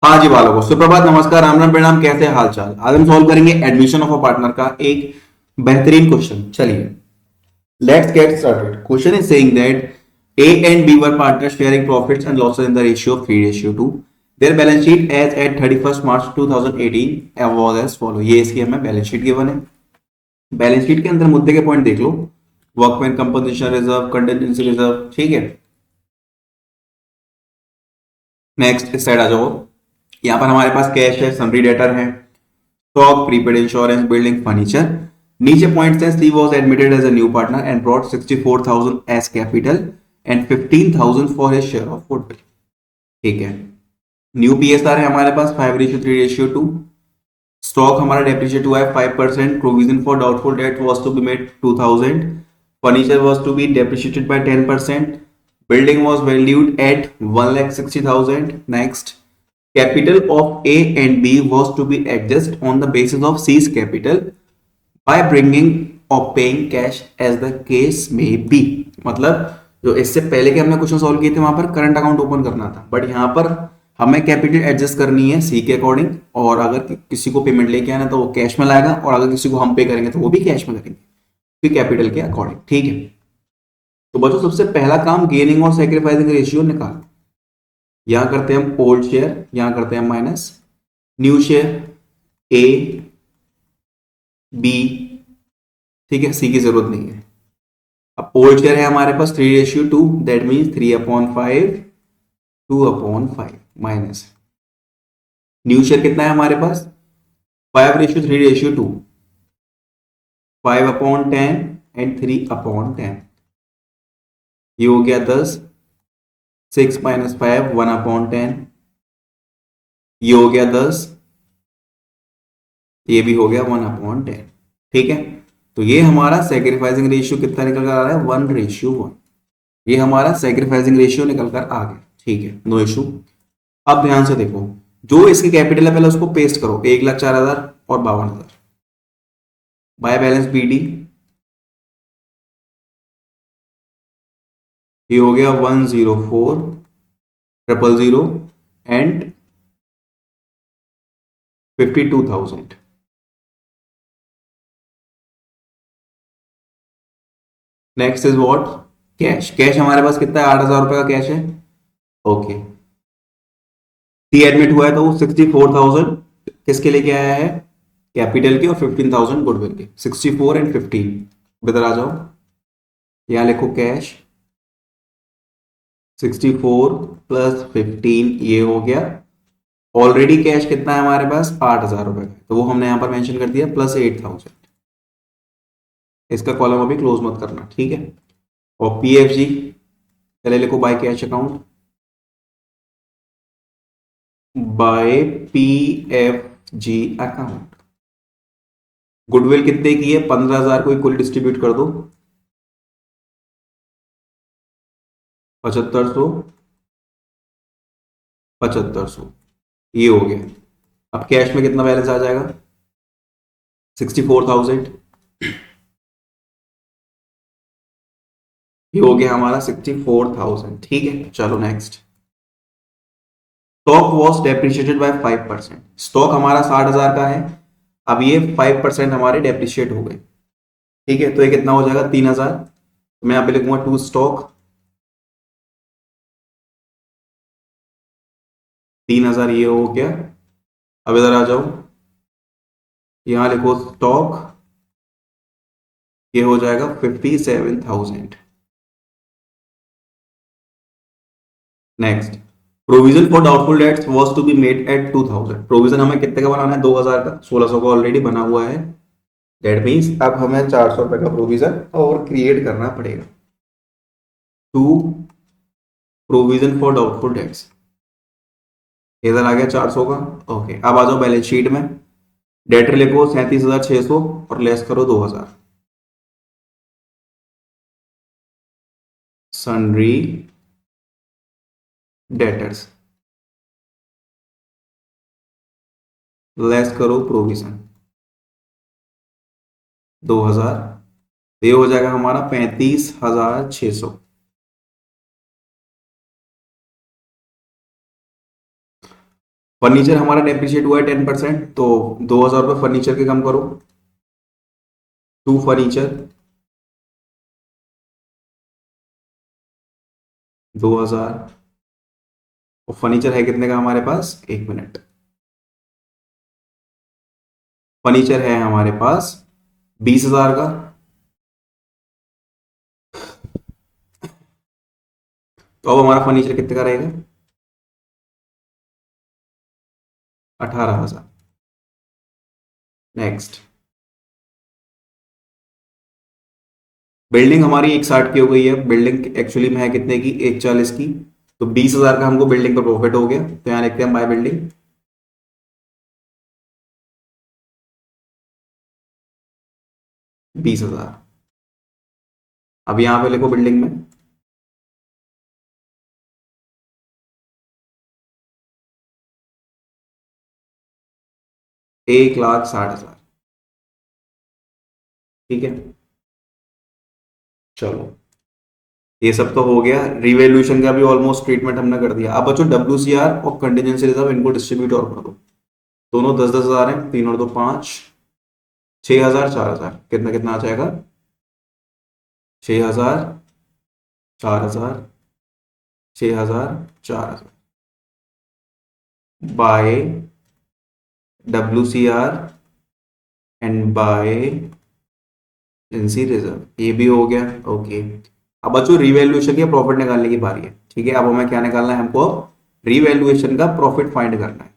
हाँ जी बालकों, सुप्रभात, नमस्कार, राम राम, प्रणाम। कैसे हाल चाल? आज हम सॉल्व करेंगे एडमिशन ऑफ अ पार्टनर का एक बेहतरीन क्वेश्चन। चलिए, let's get started. Question is saying that A and B were partners sharing profits and losses in the ratio of 3:2. Their balance sheet as at 31st March 2018 was as follow। ये इसकी हमें balance sheet given है। Balance sheet के अंदर मुद्दे के point देख लो। Workman compensation reserve, contingency reserve, ठीक है। नेक्स्ट इस साइड आ जाओ। यहाँ पर हमारे पास कैश है, सन्ड्री डेटर है, stock, prepaid insurance, building, furniture. नीचे पॉइंट्स हैं, she was admitted as a new partner and brought 64,000 as capital and 15,000 for his share of goodwill. ठीक है। न्यू पीएसआर है हमारे पास 5:3:2। स्टॉक हमारा डेप्रिशिएट हुआ है 5%। Provision for doubtful debt was to be made 2,000। Furniture was to be depreciated by 10%। Building was valued at 1,60,000। Next, capital of A and B was to be adjusted on the basis of C's capital by bringing or paying cash as the case may be। मतलब जो इससे पहले के हमने question solve किए थे वहां पर करंट अकाउंट ओपन करना था, बट यहाँ पर हमें कैपिटल एडजस्ट करनी है सी के अकॉर्डिंग। और अगर किसी को पेमेंट लेके आना तो वो कैश में लाएगा, और अगर किसी को हम पे करेंगे तो वो भी कैश में करेंगे, फिर कैपिटल के अकॉर्डिंग। ठीक है। तो बच्चों, सबसे पहला काम गेनिंग और सेक्रीफाइसिंग रेशियो निकाल। यहां करते हैं हम ओल्ड शेयर, यहां करते हैं minus new share, A B. ठीक है, सी की जरूरत नहीं है। अब ओल्ड शेयर है हमारे पास 3:2, that means 3/5, 2/5 minus new share कितना है हमारे पास 5:3:2, 5/10 एंड 3/10। ये हो गया 10, 6 माइनस 5 1/10। ये हो गया 10, ये भी हो गया 1/10। ठीक है। तो ये हमारा सेक्रीफाइसिंग रेशियो कितना निकल कर आ रहा है 1:1। ये हमारा सेक्रीफाइसिंग रेशियो निकल कर आ गया। ठीक है, नो इशू। अब ध्यान से देखो, जो इसकी कैपिटल है पहले उसको पेस्ट करो, 1,04,000 और 52,000 बाय बैलेंस बीडी। ये हो गया 104,000 and 52,000। Next is what, cash. Cash हमारे पास कितना है 8,000 रुपए का कैश है। ओके, टी एडमिट हुआ है तो 64,000 किसके लेके आया है, कैपिटल के, और 15,000 गुडविल के। 64 एंड 15 इधर आ जाओ, यहां लिखो कैश। 64 प्लस 15 ये हो गया। ऑलरेडी कैश कितना है हमारे पास 8,000 रुपए का, तो वो हमने यहां पर मेंशन कर दिया, प्लस 8,000। इसका कॉलम अभी क्लोज मत करना, ठीक है। और पीएफजी पहले लिखो, by cash account, by PFG account. Goodwill कितने की है 15,000 को इक्वल डिस्ट्रीब्यूट कर दो, 7,500, 7,500। ये हो गया। अब कैश में कितना बैलेंस आ जाएगा 64,000। ये हो गया हमारा 64,000। ठीक है, चलो next. Stock was depreciated by 5%। Stock हमारा 60,000 का है, अब ये 5% हमारे डेप्रिशिएट हो गए। ठीक है, तो ये कितना हो जाएगा 3,000। तो मैं यहाँ पे लिखूंगा टू स्टॉक, 3,000 ये हो गया। अब इधर आ जाओ, यहां लिखो स्टॉक, ये हो जाएगा 57,000। Next, provision for doubtful debts was to be made at 2,000। Provision हमें कितने का बनाना है 2,000 का, 1,600 का ऑलरेडी बना हुआ है। दैट मीन्स अब हमें 400 रुपए का प्रोविजन और क्रिएट करना पड़ेगा। To provision for doubtful debts, इधर आ गया 400 का। ओके, अब आ जाओ बैलेंस शीट में। डेटर लिखो 37,600 और लेस करो 2,000। सन्ड्री डेटर्स लेस करो प्रोविजन 2,000। ये हो जाएगा हमारा 35,600। फर्नीचर हमारा डेप्रिशिएट हुआ है 10%, तो 2,000 रुपये फर्नीचर के कम करो। To furniture 2,000। और फर्नीचर है कितने का हमारे पास, 1 मिनट। फर्नीचर है हमारे पास 20,000 का। तो अब हमारा फर्नीचर कितने का रहेगा, 18,000। नेक्स्ट, बिल्डिंग हमारी 1,60 की हो गई है, बिल्डिंग एक्चुअली में है कितने की, 1,40 की। तो 20,000 का हमको बिल्डिंग का प्रॉफिट हो गया, तो यहाँ लिखते हैं बाय बिल्डिंग। 20,000। अब यहाँ पे लिखो बिल्डिंग में 1,60,000। ठीक है, चलो ये सब तो हो गया। रिवैल्यूएशन का भी ऑलमोस्ट ट्रीटमेंट हमने कर दिया। अब बच्चों WCR और कंटीजेंसी रिजर्व, इनको डिस्ट्रीब्यूट और कर दो। दोनों 10-10 हज़ार हैं, 3 और 2 5, 6,000 4,000, कितना कितना आ जाएगा, 6,000 4,000, 6,000 4,000 by WCR and by agency reserve, ये भी हो गया। ओके, अब बच्चों रिवैल्यूएशन की प्रॉफिट निकालने की बारी है। ठीक है, अब हमें क्या निकालना है, हमको रिवैल्यूएशन का प्रॉफिट फाइंड करना है।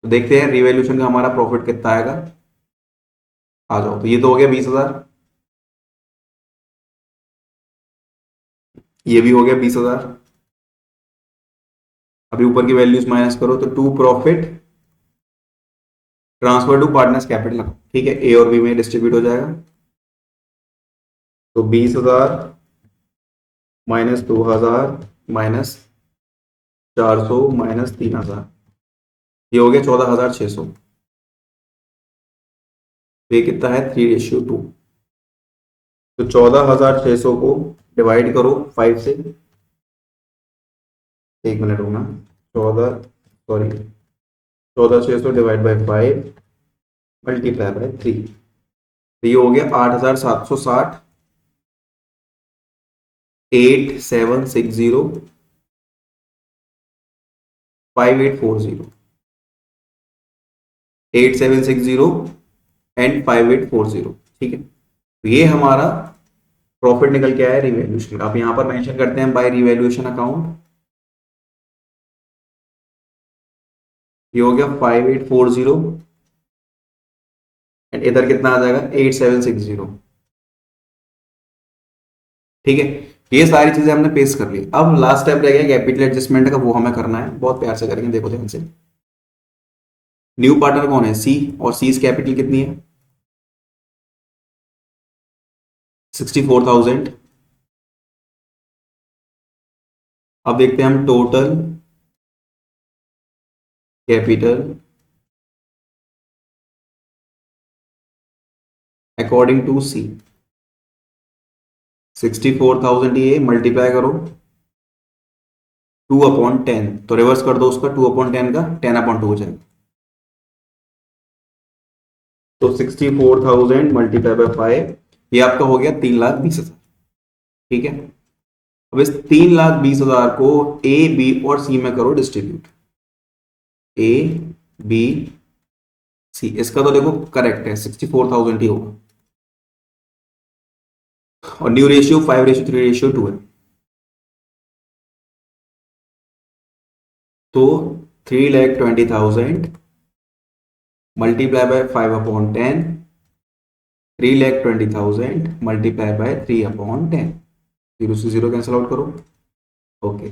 तो देखते हैं रिवैल्यूएशन का हमारा प्रॉफिट कितना आएगा। आ जाओ, तो ये तो हो गया 20,000, ये भी हो गया 20,000। अभी ऊपर की वैल्यूज माइनस करो, तो to profit transfer to partners capital. ठीक है, ए और बी में डिस्ट्रीब्यूट हो जाएगा। तो 20,000 माइनस 2,000 माइनस 400 माइनस 3,000, ये हो गया 14,600। ये कितना है, 3:2। तो 14,600 को डिवाइड करो 5 से। 1 मिनट होना, 14,600 डिवाइड बाई 5 मल्टीप्लाई बाई 3, तो ये हो गया 8,760, 8,760, 5,840, 8,760 एंड 5,840। ठीक है, तो ये हमारा प्रॉफिट निकल के आया रिवैल्यूएशन का। आप यहां पर मेंशन करते हैं बाय रिवैल्यूएशन अकाउंट। ये हो गया 5,840 एंड इधर कितना आ जाएगा, 8,760। ठीक है, ये सारी चीजें हमने पेश कर ली। अब लास्ट स्टेप रह गया कैपिटल एडजस्टमेंट का, वो हमें करना है। बहुत प्यार से करेंगे, देखो ध्यान से। न्यू पार्टनर कौन है, सी, और सी कैपिटल कितनी है, 64,000। अब देखते हैं हम टोटल कैपिटल अकॉर्डिंग टू सी। 64,000, ये मल्टीप्लाई करो 2/10, तो रिवर्स कर दो उसका, 2/10 का 10/2 हो जाएगा। तो 64,000 मल्टीप्लाई बाय 5, ये आपका हो गया 3,20,000। ठीक है, अब इस 3,20,000 को ए बी और सी में करो डिस्ट्रीब्यूट। ए बी सी, इसका तो देखो करेक्ट है, 64,000 ही होगा। और न्यू रेशियो 5:3:2 है। तो 3,20,000 मल्टीप्लाई बाय 5/10, 3,20,000 मल्टीप्लाई बाय 3/10, 0 से 0 कैंसिल आउट करो। ओके,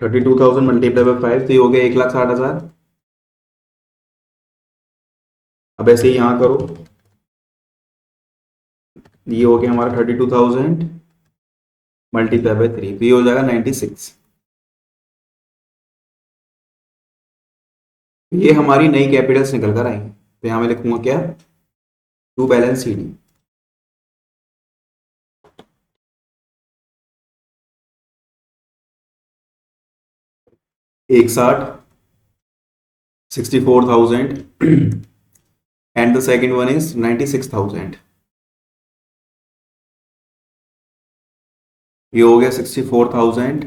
32,000 मल्टीप्लाई बाय 5, तो ये हो गया 1,60,000। अब ऐसे ही यहां करो, ये हो गया हमारा 32,000 मल्टीप्लाई बाय 3, तो ये हो जाएगा 96। ये हमारी नई कैपिटल्स निकल कर आएंगे। तो यहां मैं लिखूंगा क्या, to balance c d. 61, 64,000 and the second one is 96,000. ये हो गया 64,000,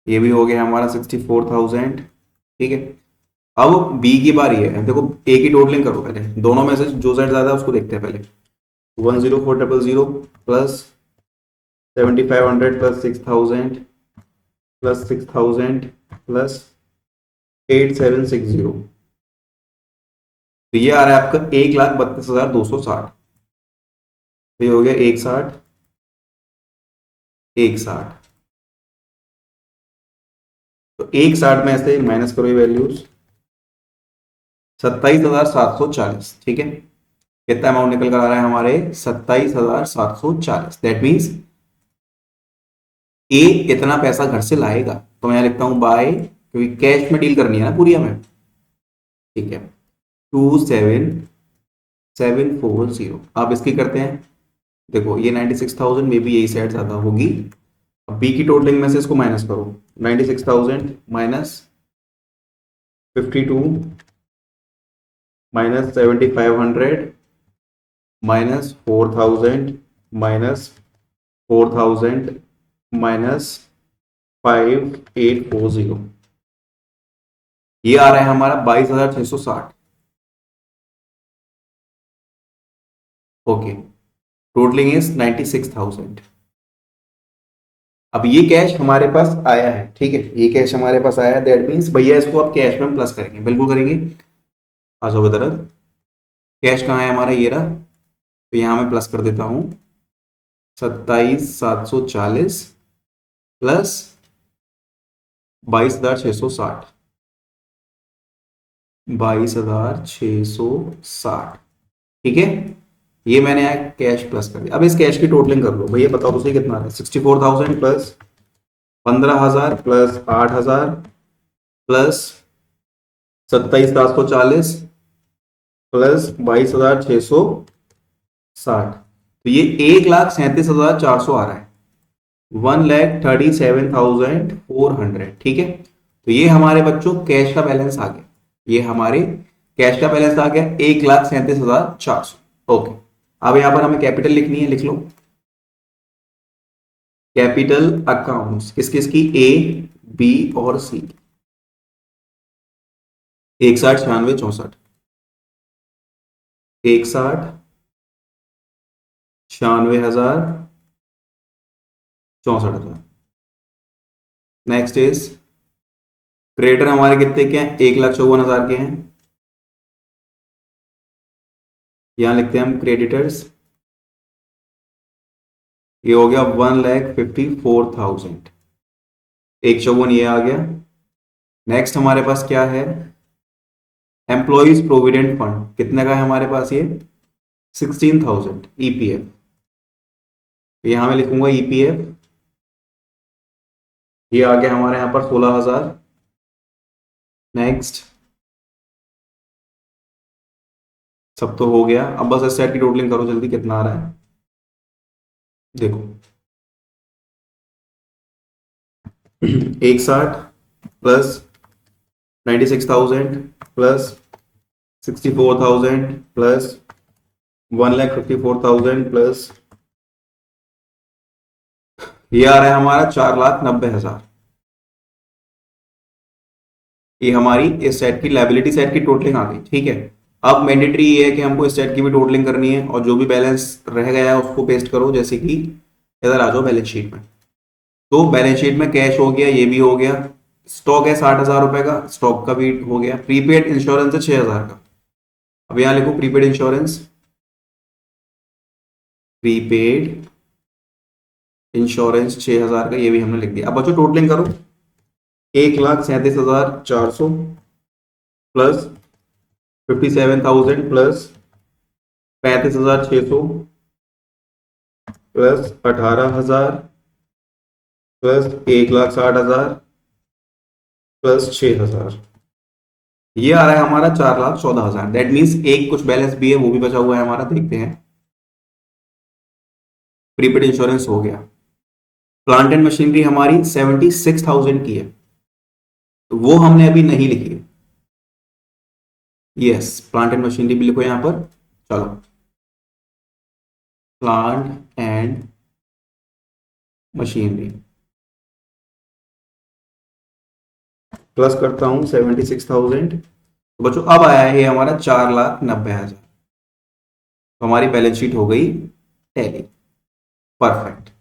ये भी हो गया हमारा 64,000। ठीक है, अब बी की बारी है। देखो ए की टोटलिंग करो पहले, दोनों में से जो सेट ज्यादा है उसको देखते हैं पहले। 104,000 प्लस 7,500 प्लस 6,000 प्लस 6,000 प्लस 8,760, तो ये आ रहा है आपका 1,32,260। तो ये हो गया 160, 160। तो 160 में से माइनस करो ये वैल्यूज, 27,740। ठीक है, कितना अमाउंट निकल कर आ रहा है हमारे, 27,740। दैट मीन्स ए इतना पैसा घर से लाएगा। तो मैं यहां लिखता हूं बाय, क्योंकि कैश में डील करनी है ना पूरी हमें। ठीक है, 27,740। आप इसकी करते हैं, देखो ये 96,000 में भी यही साइड ज्यादा होगी। अब बी की टोटलिंग में से इसको माइनस करो, 96,000 minus 52 minus 7,500 minus 4,000 minus 4,000 minus 5,840, ये आ रहा है हमारा 22,660। Okay, totalling is 96,000। अब ये कैश हमारे पास आया है। ठीक है, ये कैश हमारे पास आया है, दैट मीन्स भैया इसको आप कैश में प्लस करेंगे, बिल्कुल करेंगे। आ जाओ तरफ, कैश कहाँ है हमारा, ये रहा। तो यहां मैं प्लस कर देता हूं, 27,740 प्लस 22,660, 22,660। ठीक है, ये मैंने यहाँ कैश प्लस कर दिया। अब इस कैश की टोटलिंग कर लो भैया, बताओ तो सही कितना है। 64,000 प्लस 15,000 प्लस 8,000 प्लस 27,740 प्लस 22,660, तो ये 1,37,400 आ रहा है, 1,37,400। ठीक है, तो ये हमारे बच्चों कैश का बैलेंस आ गया। ये हमारे कैश का बैलेंस आ गया 1,37,400। ओके, अब यहां पर हमें कैपिटल लिखनी है, लिख लो कैपिटल अकाउंट्स किस किस की, ए बी और सी। 61, 96, 64, 61, 96,000, 64,000। नेक्स्ट इज क्रेडिटर हमारे कितने के हैं, 1,54,000 के हैं। यहां लिखते हैं हम क्रेडिटर्स, ये हो गया 1,54,000, 154 ये आ गया। नेक्स्ट हमारे पास क्या है, एम्प्लॉइज प्रोविडेंट फंड कितने का है हमारे पास, ये 16,000 ईपीएफ। यहां मैं लिखूंगा ईपीएफ, ये आ गया हमारे यहां पर 16,000। नेक्स्ट, सब तो हो गया। अब बस इस सेट की टोटलिंग करो जल्दी, कितना आ रहा है देखो। 61 प्लस 96,000 प्लस 64,000 प्लस 1,54,000 प्लस ये आ रहा है हमारा 4,90,000। ये हमारी इस सेट की लायबिलिटी सेट की टोटलिंग आ गई। ठीक है, अब मैंडेटरी ये है कि हमको इस सेट की भी टोटलिंग करनी है, और जो भी बैलेंस रह गया है उसको पेस्ट करो। जैसे कि इधर आ जाओ बैलेंस शीट में, तो बैलेंस शीट में कैश हो गया, ये भी हो गया। स्टॉक है 60,000 रुपए का, स्टॉक का भी हो गया। प्रीपेड इंश्योरेंस है 6,000 का। अब यहां लिखो प्रीपेड इंश्योरेंस, प्रीपेड इंश्योरेंस 6,000 का, ये भी हमने लिख दिया। अब बच्चों टोटलिंग करो, 1,37,400 plus 57,000 plus 35,600 plus 18,000 plus 1,60,000 plus 6,000, ये आ रहा है हमारा 4,14,000। दैट मीन्स एक कुछ बैलेंस भी है, वो भी बचा हुआ है हमारा, देखते हैं। प्रीपेड इंश्योरेंस हो गया। प्लांट एंड मशीनरी हमारी 76,000 की है, तो वो हमने अभी नहीं लिखी। यस, प्लांट एंड मशीनरी भी लिखो यहां पर। चलो, प्लांट एंड मशीनरी प्लस करता हूं 76,000। तो बच्चों अब आया है हमारा 4,90,000। तो हमारी बैलेंस शीट हो गई टैली। परफेक्ट।